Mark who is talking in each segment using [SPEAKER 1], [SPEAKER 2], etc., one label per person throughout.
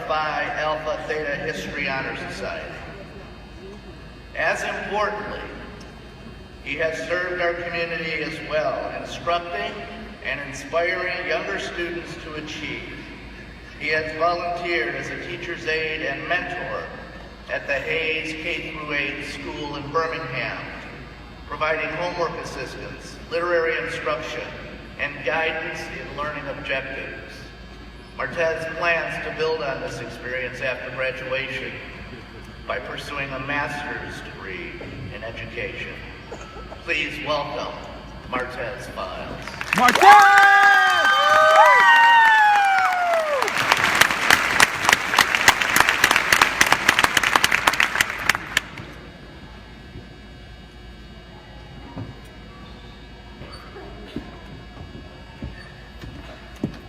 [SPEAKER 1] Phi Alpha Theta History Honor Society. As importantly, he has served our community as well, instructing and inspiring younger students to achieve. He has volunteered as a teacher's aide and mentor at the Hayes K-8 school in Birmingham, providing homework assistance, literary instruction, and guidance in learning objectives. Martez plans to build on this experience after graduation by pursuing a master's degree in education. Please welcome Martez Files.
[SPEAKER 2] Martez!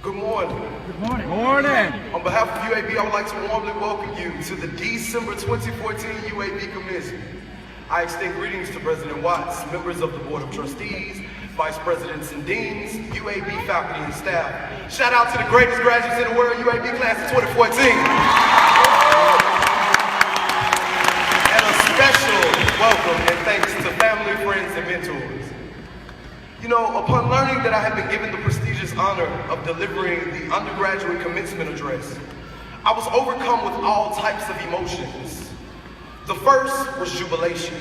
[SPEAKER 3] Good morning.
[SPEAKER 2] Good morning. Morning.
[SPEAKER 3] On behalf of UAB, I would like to warmly welcome you to the December 2014 UAB Commencement. I extend greetings to President Watts, members of the Board of Trustees, Vice Presidents and Deans, UAB faculty and staff. Shout out to the greatest graduates in the world, UAB class of 2014. And a special welcome and thanks to family, friends, and mentors. You know, upon learning that I had been given the prestigious honor of delivering the undergraduate commencement address, I was overcome with all types of emotions. The first was jubilation,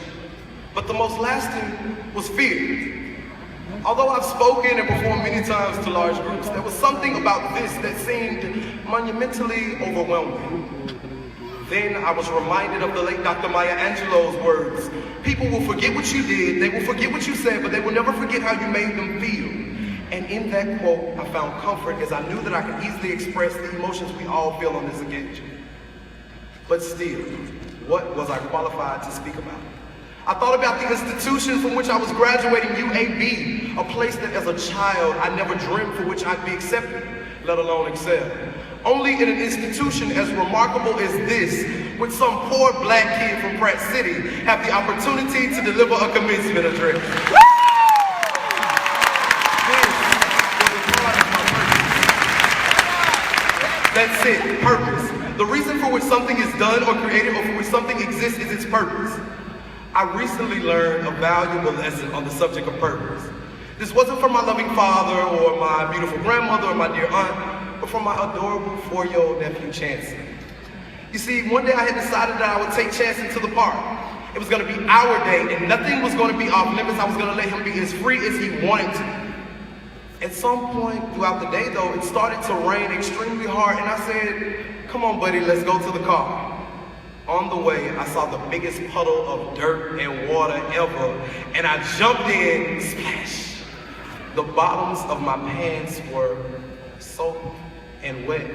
[SPEAKER 3] but the most lasting was fear. Although I've spoken and performed many times to large groups, there was something about this that seemed monumentally overwhelming. Then I was reminded of the late Dr. Maya Angelou's words. People will forget what you did, they will forget what you said, but they will never forget how you made them feel. And in that quote, I found comfort as I knew that I could easily express the emotions we all feel on this occasion. But still, what was I qualified to speak about? I thought about the institution from which I was graduating, UAB, a place that as a child I never dreamed for which I'd be accepted, let alone excel. Only in an institution as remarkable as this, would some poor black kid from Pratt City have the opportunity to deliver a commencement address. That's it, purpose. The reason for which something is done or created or for which something exists is its purpose. I recently learned a valuable lesson on the subject of purpose. This wasn't from my loving father or my beautiful grandmother or my dear aunt, but from my adorable 4-year-old nephew, Chancey. You see, one day I had decided that I would take Chancey to the park. It was gonna be our day and nothing was gonna be off limits. I was gonna let him be as free as he wanted to. At some point throughout the day though, it started to rain extremely hard and I said, come on buddy, let's go to the car. On the way, I saw the biggest puddle of dirt and water ever and I jumped in, splash. The bottoms of my pants were soaked and wet.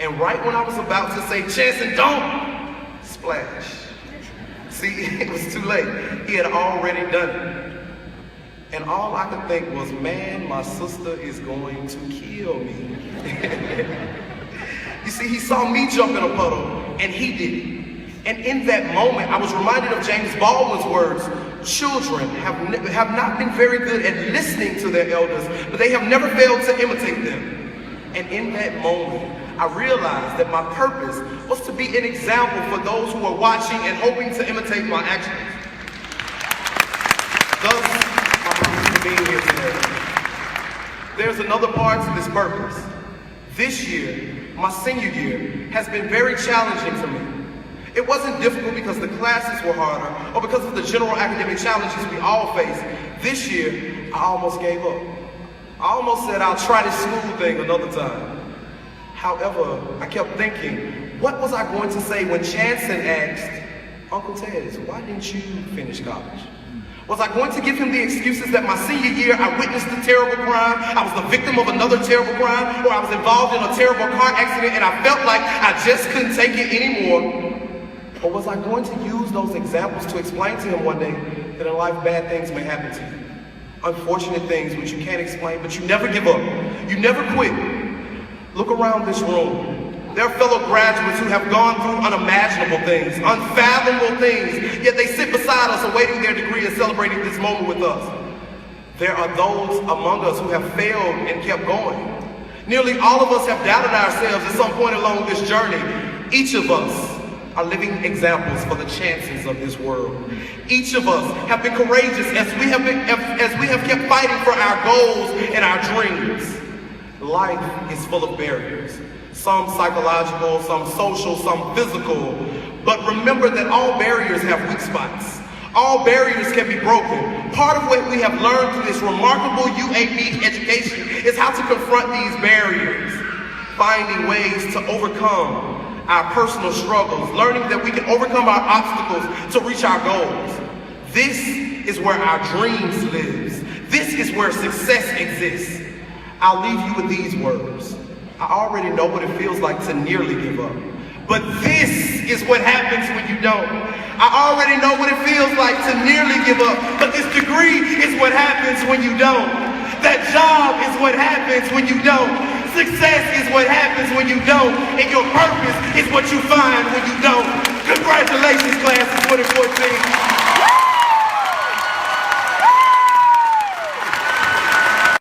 [SPEAKER 3] And right when I was about to say, Chancey, don't, splash. See, it was too late. He had already done it. And all I could think was, man, my sister is going to kill me. You see, he saw me jump in a puddle, and he did it. And in that moment, I was reminded of James Baldwin's words, children have not been very good at listening to their elders, but they have never failed to imitate them. And in that moment, I realized that my purpose was to be an example for those who are watching and hoping to imitate my actions. Thus, my purpose for being here today. There's another part to this purpose. This year, my senior year, has been very challenging for me. It wasn't difficult because the classes were harder or because of the general academic challenges we all face. This year, I almost gave up. I almost said I'll try this school thing another time. However, I kept thinking, what was I going to say when Chancey asked, Uncle Tez, why didn't you finish college? Was I going to give him the excuses that my senior year I witnessed a terrible crime, I was the victim of another terrible crime, or I was involved in a terrible car accident and I felt like I just couldn't take it anymore? Or was I going to use those examples to explain to him one day that in life bad things may happen to you? Unfortunate things which you can't explain, but you never give up. You never quit. Look around this room. There are fellow graduates who have gone through unimaginable things, unfathomable things, yet they sit beside us awaiting their degree and celebrating this moment with us. There are those among us who have failed and kept going. Nearly all of us have doubted ourselves at some point along this journey, Each of us are living examples for the chances of this world. Each of us have been courageous as we have kept fighting for our goals and our dreams. Life is full of barriers, some psychological, some social, some physical. But remember that all barriers have weak spots. All barriers can be broken. Part of what we have learned through this remarkable UAB education is how to confront these barriers, finding ways to overcome our personal struggles, learning that we can overcome our obstacles to reach our goals. This is where our dreams live. This is where success exists. I'll leave you with these words. I already know what it feels like to nearly give up. But this is what happens when you don't. I already know what it feels like to nearly give up. But this degree is what happens when you don't. That job is what happens when you don't. Success is what happens when you don't. And your purpose is what you find when you don't.